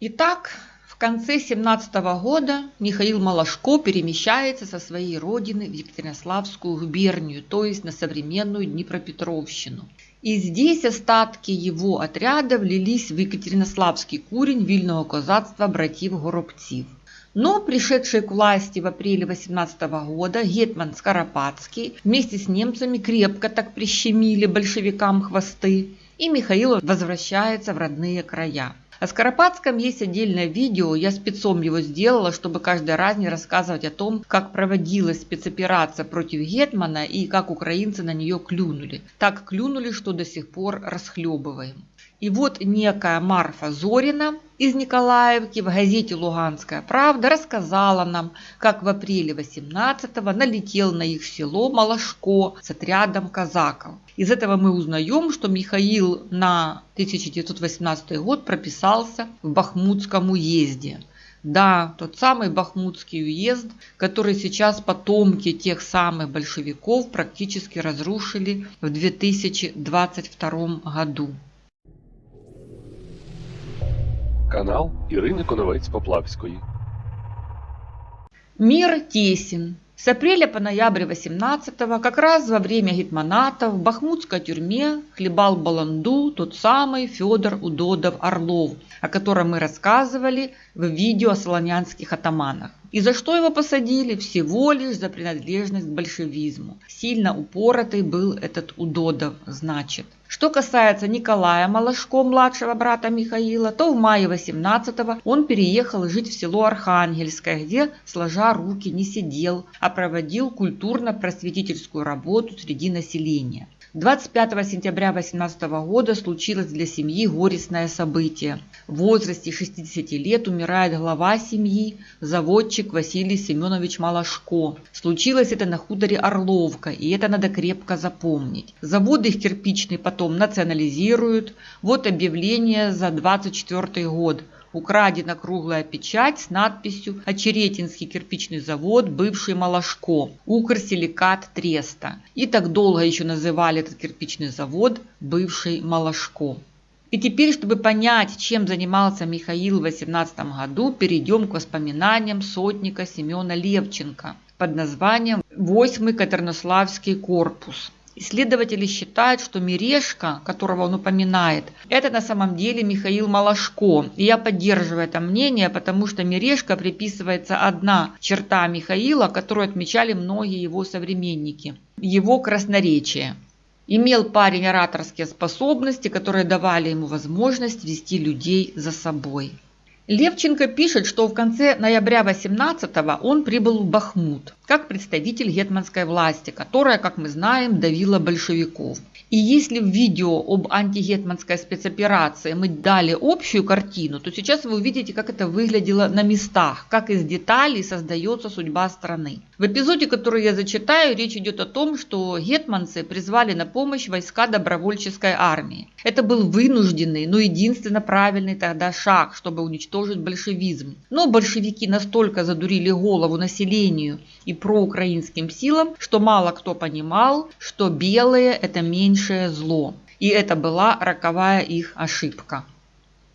Итак, в конце 17 года Михаил Малашко перемещается со своей родины в Екатеринославскую губернию, то есть на современную Днепропетровщину. И здесь остатки его отряда влились в Екатеринославский курень вільного козацтва братьев-Горобців. Но пришедший к власти в апреле 18 года гетман Скоропадский вместе с немцами крепко так прищемили большевикам хвосты, и Михаил возвращается в родные края. О Скоропадском есть отдельное видео, я спецом его сделала, чтобы каждый раз не рассказывать о том, как проводилась спецоперация против гетмана и как украинцы на нее клюнули. Так клюнули, что до сих пор расхлебываем. И вот некая Марфа Зорина из Николаевки в газете «Луганская правда» рассказала нам, как в апреле 18-го налетел на их село Малашко с отрядом казаков. Из этого мы узнаем, что Михаил на 1918 год прописался в Бахмутском уезде. Да, тот самый Бахмутский уезд, который сейчас потомки тех самых большевиков практически разрушили в 2022 году. Канал Ірини Коновець-Поплавської. Мир тесен. С апреля по ноябрь 18-го, как раз во время гетманата, в бахмутской тюрьме хлебал баланду тот самый Федор Удодов-Орлов, о котором мы рассказывали в видео о солонянских атаманах. И за что его посадили? Всего лишь за принадлежность к большевизму. Сильно упоротый был этот Удодов, значит. Что касается Николая Малашко, младшего брата Михаила, то в мае 18-го он переехал жить в село Архангельское, где, сложа руки, не сидел, а проводил культурно-просветительскую работу среди населения. 25 сентября 18 года случилось для семьи горестное событие. В возрасте 60 лет умирает глава семьи, заводчик Василий Семенович Малашко. Случилось это на хуторе Орловка, и это надо крепко запомнить. Завод их кирпичный потом национализируют. Вот объявление за 24 год. Украдена круглая печать с надписью «Очеретинский кирпичный завод, бывший Малашко, Укрсиликат Треста». И так долго еще называли этот кирпичный завод «бывший Малашко». И теперь, чтобы понять, чем занимался Михаил в 18 году, перейдем к воспоминаниям сотника Семена Левченко под названием «8-й Катернославский корпус». Исследователи считают, что Мережко, которого он упоминает, это на самом деле Михаил Малашко. И я поддерживаю это мнение, потому что Мережко приписывается одна черта Михаила, которую отмечали многие его современники – его красноречие. Имел парень ораторские способности, которые давали ему возможность вести людей за собой. Левченко пишет, что в конце ноября 18-го он прибыл в Бахмут как представитель гетманской власти, которая, как мы знаем, давила большевиков. И если в видео об антигетманской спецоперации мы дали общую картину, то сейчас вы увидите, как это выглядело на местах, как из деталей создается судьба страны. В эпизоде, который я зачитаю, речь идет о том, что гетманцы призвали на помощь войска добровольческой армии. Это был вынужденный, но единственно правильный тогда шаг, чтобы уничтожить большевизм. Но большевики настолько задурили голову населению и проукраинским силам, что мало кто понимал, что белые – это меньшее зло. І це була роковая їх ошибка.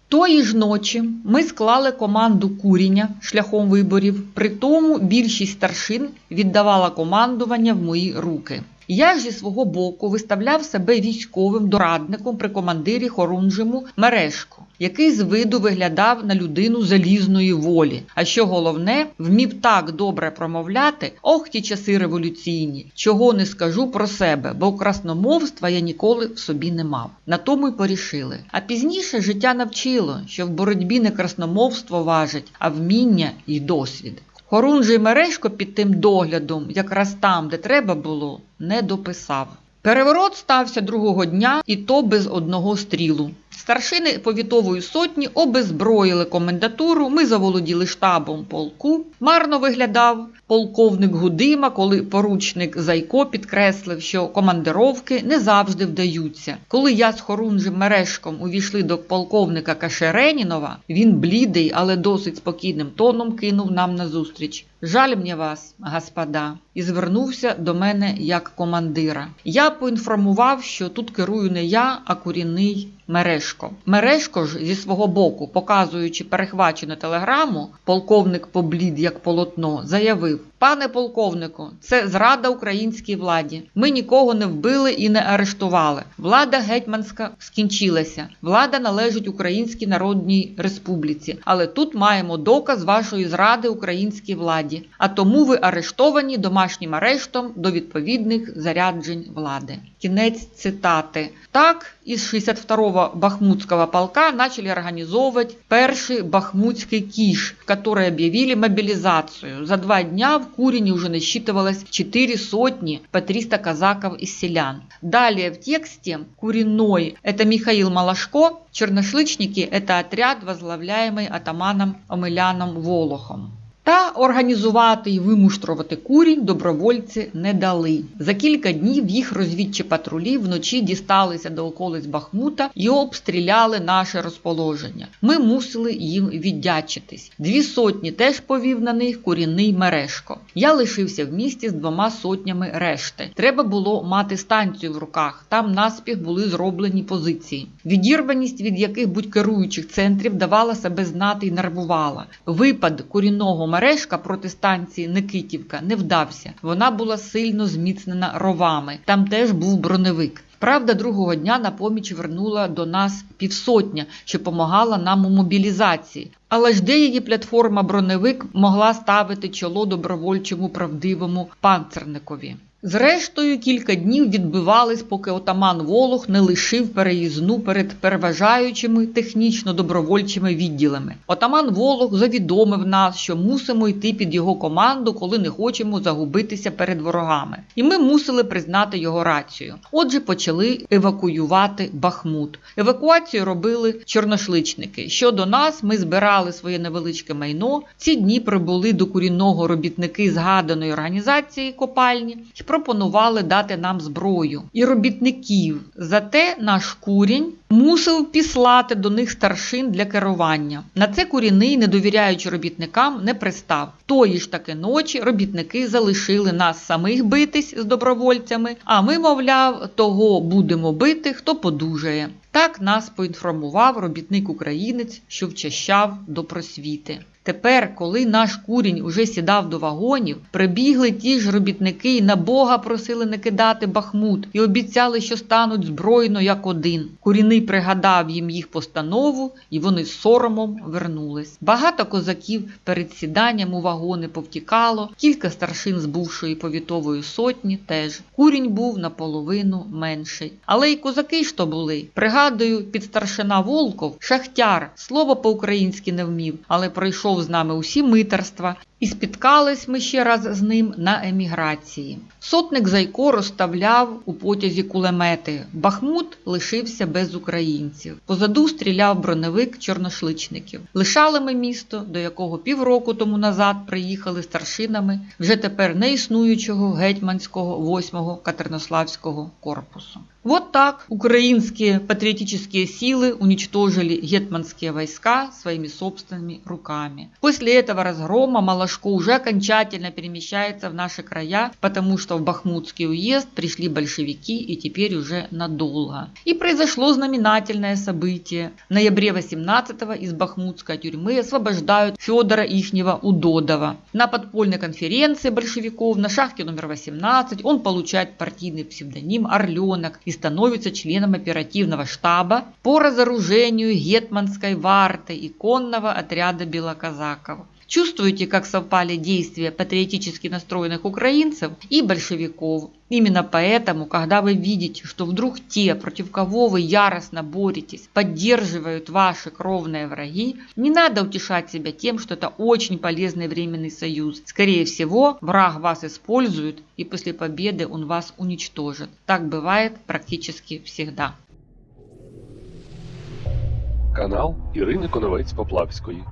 Тої ж ночі ми склали команду куріння шляхом виборів, при тому більшість старшин віддавала командування в мої руки. Я ж зі свого боку виставляв себе військовим дорадником при командирі Хорунжому Мережку, який з виду виглядав на людину залізної волі. А що головне, вмів так добре промовляти, ох ті часи революційні, чого не скажу про себе, бо красномовства я ніколи в собі не мав. На тому й порішили. А пізніше життя навчило, що в боротьбі не красномовство важить, а вміння й досвід. Хорунжий Мережко під тим доглядом, якраз там, де треба було, не дописав. Переворот стався другого дня, і то без одного стрілу. Старшини повітової сотні обезброїли комендатуру, ми заволоділи штабом полку. Марно виглядав полковник Гудима, коли поручник Зайко підкреслив, що командировки не завжди вдаються. Коли я з Хорунжим Мережком увійшли до полковника Кашеренінова, він блідий, але досить спокійним тоном кинув нам назустріч: «Жаль мені вас, господа», і звернувся до мене як командира. Я поінформував, що тут керую не я, а корінний Мережко. Мережко ж зі свого боку, показуючи перехвачену телеграму, полковник поблід як полотно, заявив: «Пане полковнику, це зрада українській владі. Ми нікого не вбили і не арештували. Влада гетьманська скінчилася. Влада належить Українській Народній Республіці. Але тут маємо доказ вашої зради українській владі. А тому ви арештовані домашнім арештом до відповідних заряджень влади». Кінець цитати. Так, из 62-го Бахмутского полка начали организовывать первый Бахмутский киш, в который объявили мобилизацию. За 2 дня в Курине уже насчитывалось 4 сотни по 300 казаков и селян. Далее в тексте Куриной это Михаил Малашко, черношличники это отряд, возглавляемый атаманом Омеляном Волохом. Та організувати і вимуштрувати Курінь добровольці не дали. За кілька днів їх розвідчі патрулі вночі дісталися до околиць Бахмута і обстріляли наше розположення. Ми мусили їм віддячитись. 2 сотні теж повів на них Курінний Мережко. Я лишився в місті з 2 сотнями решти. Треба було мати станцію в руках, там наспіх були зроблені позиції. Відірваність від яких-будь керуючих центрів давала себе знати і нервувала. Випад Курінного Мережка проти станції Никитівка не вдався. Вона була сильно зміцнена ровами. Там теж був броневик. Правда, другого дня на поміч вернула до нас півсотня, що помагала нам у мобілізації. Але ж де її платформа броневик могла ставити чоло добровольчому правдивому панцерникові? Зрештою, кілька днів відбивались, поки отаман Волох не лишив переїзну перед переважаючими технічно-добровольчими відділами. Отаман Волох завідомив нас, що мусимо йти під його команду, коли не хочемо загубитися перед ворогами. І ми мусили признати його рацію. Отже, почали евакуювати Бахмут. Евакуацію робили чорношличники. Щодо нас, ми збирали своє невеличке майно. Ці дні прибули до Курінного робітники згаданої організації копальні і пропонували дати нам зброю і робітників. Зате наш Курінь мусив післати до них старшин для керування. На це Курінний, не довіряючи робітникам, не пристав. Тої ж таки ночі робітники залишили нас самих битись з добровольцями, а ми, мовляв, того будемо бити, хто подужає. Так нас поінформував робітник-українець, що вчащав до просвіти. Тепер, коли наш Курінь уже сідав до вагонів, прибігли ті ж робітники і на Бога просили не кидати Бахмут і обіцяли, що стануть збройно як один. Курінний пригадав їм їх постанову, і вони з соромом вернулись. Багато козаків перед сіданням у вагони повтікало, кілька старшин з бувшої повітової сотні теж. Курінь був наполовину менший. Але й козаки ж то були. Пригадую, підстаршина Волков, шахтяр, слово по-українськи не вмів, але пройшов з нами усі митарства, і спіткались ми ще раз з ним на еміграції. Сотник Зайко розставляв у потязі кулемети. Бахмут лишився без українців. Позаду стріляв броневик чорношличників. Лишали ми місто, до якого півроку тому назад приїхали старшинами вже тепер неіснуючого гетьманського 8-го Катеринославського корпусу. Вот так украинские патриотические силы уничтожили гетманские войска своими собственными руками. После этого разгрома Малашко уже окончательно перемещается в наши края, потому что в Бахмутский уезд пришли большевики и теперь уже надолго. И произошло знаменательное событие. В ноябре 18-го из бахмутской тюрьмы освобождают Федора ихнего Удодова. На подпольной конференции большевиков на шахте номер 18 он получает партийный псевдоним «Орленок» и становится членом оперативного штаба по разоружению гетманской варты и конного отряда белоказаков. Чувствуете, как совпали действия патриотически настроенных украинцев и большевиков? Именно поэтому, когда вы видите, что вдруг те, против кого вы яростно боретесь, поддерживают ваши кровные враги, не надо утешать себя тем, что это очень полезный временный союз. Скорее всего, враг вас использует, и после победы он вас уничтожит. Так бывает практически всегда. Канал Ірини Коновець-Поплавської.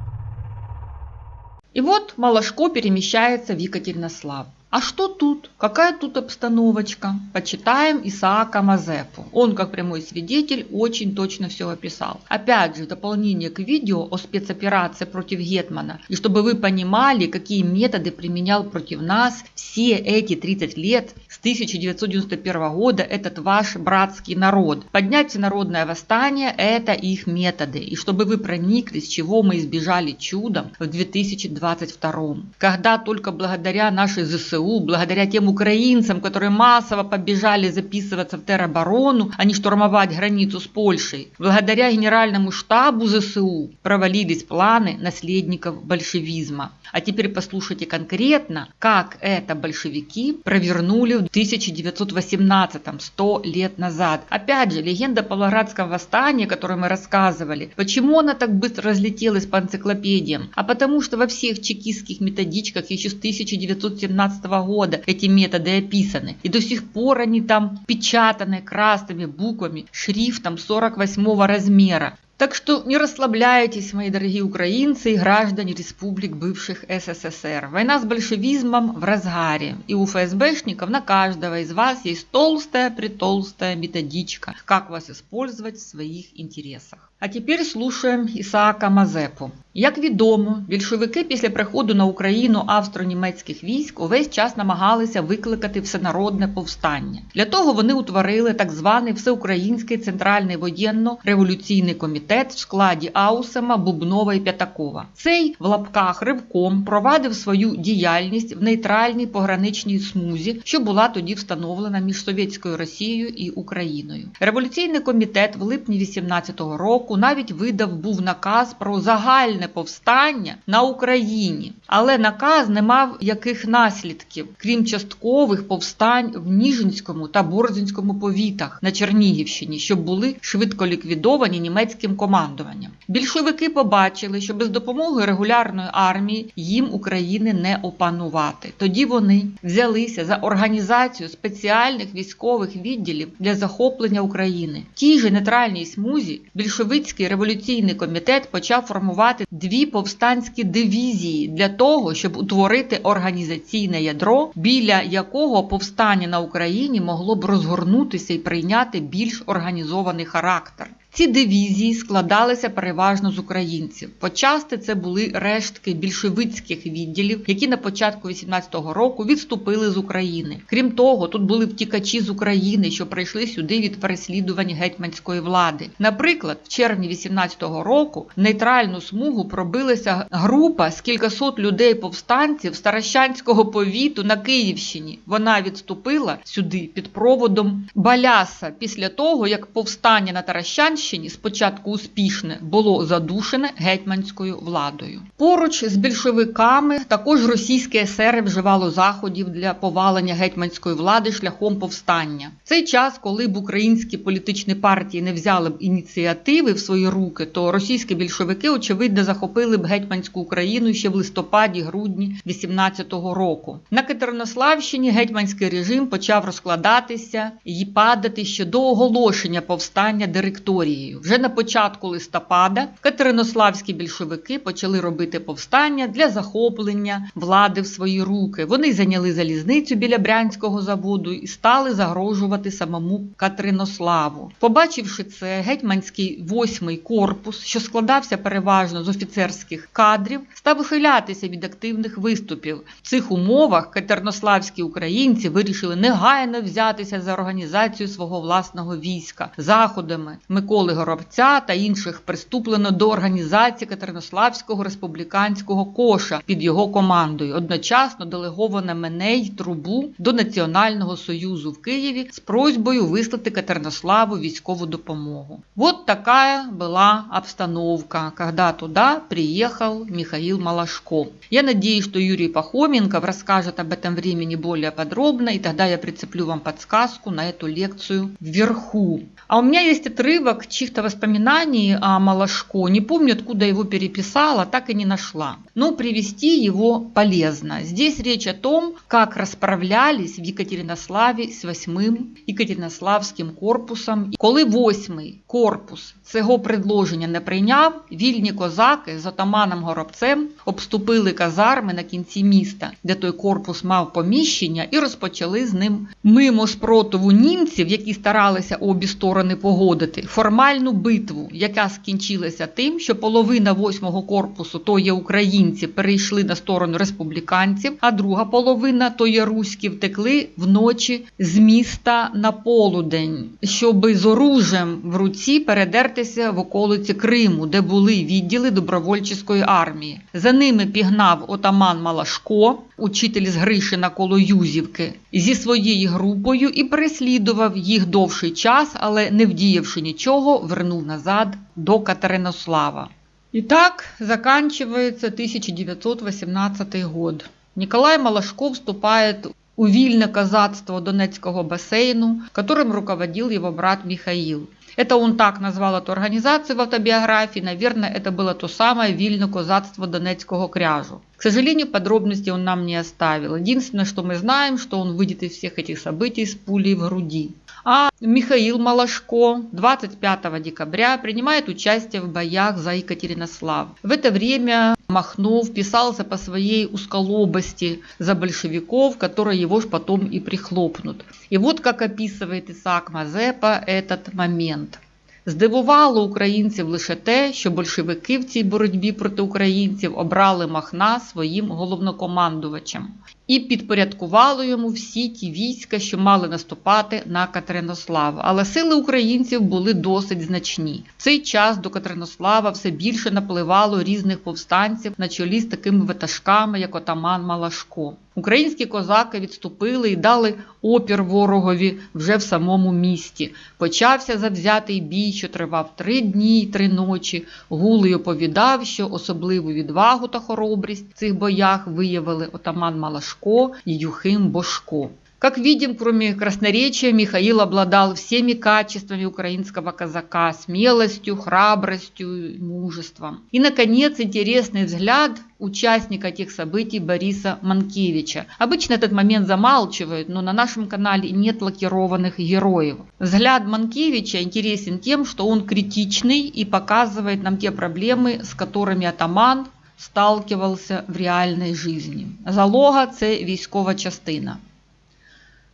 И вот Малашко перемещается в Екатеринослав. А что тут? Какая тут обстановочка? Почитаем Исаака Мазепу. Он, как прямой свидетель, очень точно все описал. Опять же, в дополнение к видео о спецоперации против Гетмана, и чтобы вы понимали, какие методы применял против нас все эти 30 лет с 1991 года этот ваш братский народ. Поднять всенародное восстание – это их методы. И чтобы вы прониклись, чего мы избежали чудом в 2022. Когда только благодаря нашей ЗСУ, благодаря тем украинцам, которые массово побежали записываться в тероборону, а не штурмовать границу с Польшей, благодаря генеральному штабу ЗСУ провалились планы наследников большевизма. А теперь послушайте конкретно, как это большевики провернули в 1918-м, 100 лет назад. Опять же, легенда Павлоградского восстания, которую мы рассказывали, почему она так быстро разлетелась по энциклопедиям? А потому что во всех чекистских методичках еще с 1917 года эти методы описаны. И до сих пор они там печатаны красными буквами, шрифтом 48 размера. Так что не расслабляйтесь, мои дорогие украинцы и граждане республик бывших СССР. Война с большевизмом в разгаре. И у ФСБшников на каждого из вас есть толстая-притолстая методичка, как вас использовать в своих интересах. А тепер слушаємо Ісаака Мазепу. Як відомо, більшовики після приходу на Україну австро-німецьких військ увесь час намагалися викликати всенародне повстання. Для того вони утворили так званий Всеукраїнський Центральний воєнно-революційний комітет в складі Аусема, Бубнова і П'ятакова. Цей, в лапках, ривком провадив свою діяльність в нейтральній пограничній смузі, що була тоді встановлена між Совєтською Росією і Україною. Революційний комітет в липні 18-го року навіть видав був наказ про загальне повстання на Україні. Але наказ не мав яких наслідків, крім часткових повстань в Ніжинському та Борзинському повітах на Чернігівщині, що були швидко ліквідовані німецьким командуванням. Більшовики побачили, що без допомоги регулярної армії їм України не опанувати. Тоді вони взялися за організацію спеціальних військових відділів для захоплення України. В тій же нейтральній смузі більшовицький революційний комітет почав формувати дві повстанські дивізії для того, щоб утворити організаційне ядро, біля якого повстання на Україні могло б розгорнутися і прийняти більш організований характер. Ці дивізії складалися переважно з українців. Почасти це були рештки більшовицьких відділів, які на початку 18-го року відступили з України. Крім того, тут були втікачі з України, що прийшли сюди від переслідувань гетьманської влади. Наприклад, в червні 18-го року в нейтральну смугу пробилася група з кількасот людей-повстанців Старощанського повіту на Київщині. Вона відступила сюди під проводом Баляса після того, як повстання на Таращанщині, спочатку успішне, було задушене гетьманською владою. Поруч з більшовиками також російське СР вживало заходів для повалення гетьманської влади шляхом повстання. В цей час, коли б українські політичні партії не взяли б ініціативи в свої руки, то російські більшовики, очевидно, захопили б гетьманську Україну ще в листопаді-грудні 18-го року. На Катеринославщині гетьманський режим почав розкладатися і падати ще до оголошення повстання директорії. Вже на початку листопада катеринославські більшовики почали робити повстання для захоплення влади в свої руки. Вони зайняли залізницю біля Брянського заводу і стали загрожувати самому Катеринославу. Побачивши це, гетьманський 8-й корпус, що складався переважно з офіцерських кадрів, став ухилятися від активних виступів. В цих умовах катеринославські українці вирішили негайно взятися за організацію свого власного війська. Заходами Миколи Горобця та інших приступлено до організації Катеринославського республіканського коша під його командою. Одночасно делеговано мене й Трубу до Національного союзу в Києві з просьбою вислати Катеринославу військову допомогу. Вот такая была обстановка, когда туда приехал Михаил Малашко. Я надеюсь, что Юрий Пахоменков расскажет об этом времени более подробно, и тогда я прицеплю вам подсказку на эту лекцию вверху. А у меня есть отрывок чьих-то воспоминаний о Малашко, не помню, откуда его переписала, так и не нашла. Но привести его полезно. Здесь речь о том, как расправлялись в Екатеринославе с 8-м Екатеринославським корпусом. Коли 8-й корпус цього предложення не прийняв, вільні козаки з отаманом Горобцем обступили казарми на кінці міста, де той корпус мав поміщення, і розпочали з ним мимо спротиву німців, які старалися обі сторони погодити, формальну битву, яка скінчилася тим, що половина 8-го корпусу, то є українці, перейшли на сторону республіканців, а друга половина, то є руські, втекли вночі з міста на полудень, щоби з оружем в руці передертися в околиці Криму, де були відділи добровольчої армії. За ними пігнав отаман Малашко, учитель з Гришина коло Юзівки, зі своєю групою і переслідував їх довший час, але не вдіявши нічого, вернув назад до Катеринослава. І так заканчивается 1918 год. Николай Малашко вступает у вільне козацтво Донецкого бассейну, которым руководил его брат Михаил. Это он так назвал эту организацию в автобиографии, наверное, это было то самое вильное козацтво Донецкого кряжу. К сожалению, подробностей он нам не оставил. Единственное, что мы знаем, что он выйдет из всех этих событий с пулей в груди. А Михаил Малашко 25 декабря принимает участие в боях за Екатеринослав. В это время Махно вписался по своей узколобости за большевиков, которые его ж потом и прихлопнут. И вот как описывает Ісаак Мазепа этот момент. Здивувало українців лише те, що большевики в цій боротьбі проти українців обрали Махна своїм головнокомандувачем і підпорядкували йому всі ті війська, що мали наступати на Катеринослав. Але сили українців були досить значні. В цей час до Катеринослава все більше напливало різних повстанців на чолі з такими ватажками, як отаман Малашко. Українські козаки відступили і дали опір ворогові вже в самому місті. Почався завзятий бій, що тривав 3 дні й 3 ночі. Гулий оповідав, що особливу відвагу та хоробрість в цих боях виявили отаман Малашко і Юхим Божко. Как видим, кроме красноречия, Михаил обладал всеми качествами украинского казака, смелостью, храбростью, мужеством. И, наконец, интересный взгляд участника тех событий Бориса Манкевича. Обычно этот момент замалчивают, но на нашем канале нет лакированных героев. Взгляд Манкевича интересен тем, что он критичный и показывает нам те проблемы, с которыми атаман сталкивался в реальной жизни. Залога – це військова частина.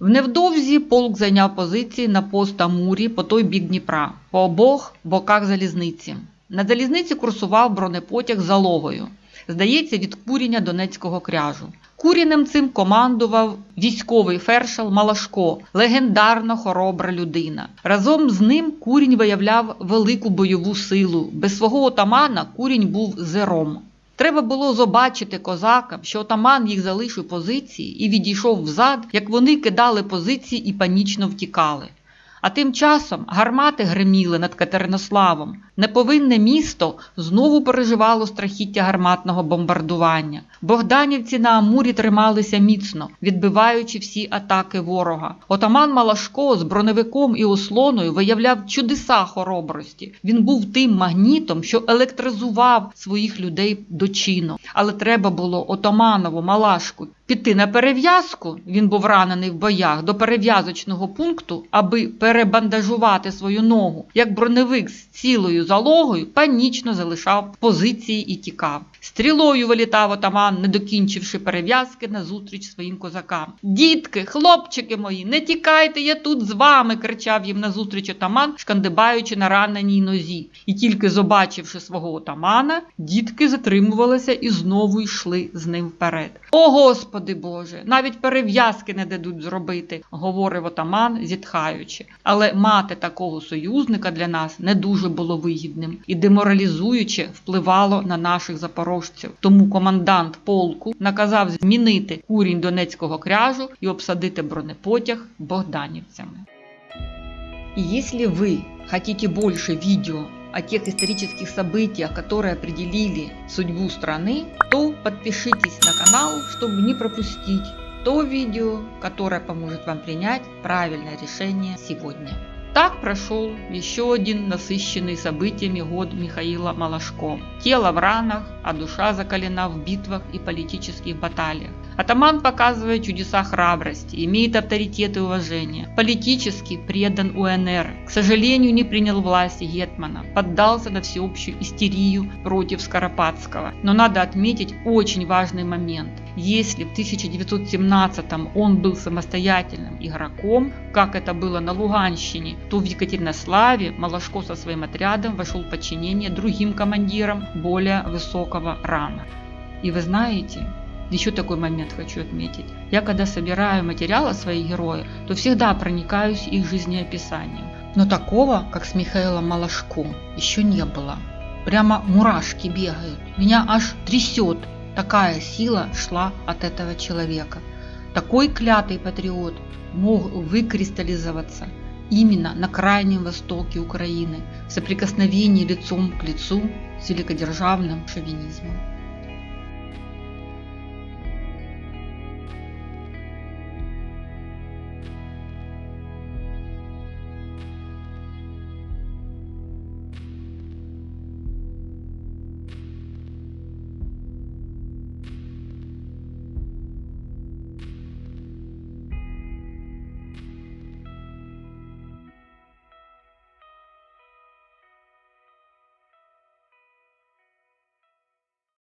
В невдовзі полк зайняв позиції на пост Амурі по той бік Дніпра, по обох боках залізниці. На залізниці курсував бронепотяг з залогою, здається, від Куріння Донецького кряжу. Куріннем цим командував військовий фершал Малашко, легендарно хоробра людина. Разом з ним Курінь виявляв велику бойову силу. Без свого отамана Курінь був зером. Треба було побачити козакам, що отаман їх залишив позиції і відійшов взад, як вони кидали позиції і панічно втікали. А тим часом гармати гриміли над Катеринославом. Неповинне місто знову переживало страхіття гарматного бомбардування. Богданівці на Амурі трималися міцно, відбиваючи всі атаки ворога. Отаман Малашко з броневиком і ослоною виявляв чудеса хоробрості. Він був тим магнітом, що електризував своїх людей до чину. Але треба було отаманову Малашку піти на перев'язку, він був ранений в боях, до перев'язочного пункту, аби перебандажувати свою ногу. Як броневик з цілою залогою панічно залишав позиції і тікав. Стрілою вилітав отаман, не докінчивши перев'язки, назустріч своїм козакам. «Дітки, хлопчики мої, не тікайте, я тут з вами!» – кричав їм назустріч отаман, шкандибаючи на раненій нозі. І тільки побачивши свого отамана, дітки затримувалися і знову йшли з ним вперед. «О, Господи Боже, навіть перев'язки не дадуть зробити!» – говорив отаман, зітхаючи. Але мати такого союзника для нас не дуже було вигідним і деморалізуюче впливало на наших запорожців. Тому командант полку наказав змінити Курінь Донецького кряжу і обсадити бронепотяг богданівцями. И если вы хотите больше видео о тех исторических событиях, которые определили судьбу страны, то подпишитесь на канал, чтобы не пропустить то видео, которое поможет вам принять правильное решение сегодня. Так прошел еще один насыщенный событиями год Михаила Малашко. Тело в ранах, а душа закалена в битвах и политических баталиях. Атаман показывает чудеса храбрости, имеет авторитет и уважение. Политически предан УНР. К сожалению, не принял власти гетмана, поддался на всеобщую истерию против Скоропадского. Но надо отметить очень важный момент. Если в 1917-м он был самостоятельным игроком, как это было на Луганщине, то в Екатеринославе Малашко со своим отрядом вошел в подчинение другим командирам более высокого ранга. И вы знаете, еще такой момент хочу отметить. Я когда собираю материал о своих героях, то всегда проникаюсь их жизнеописанием. Но такого, как с Михаилом Малашко, еще не было. Прямо мурашки бегают. Меня аж трясет. Такая сила шла от этого человека. Такой клятый патриот мог выкристаллизоваться именно на крайнем востоке Украины в соприкосновении лицом к лицу с великодержавным шовинизмом.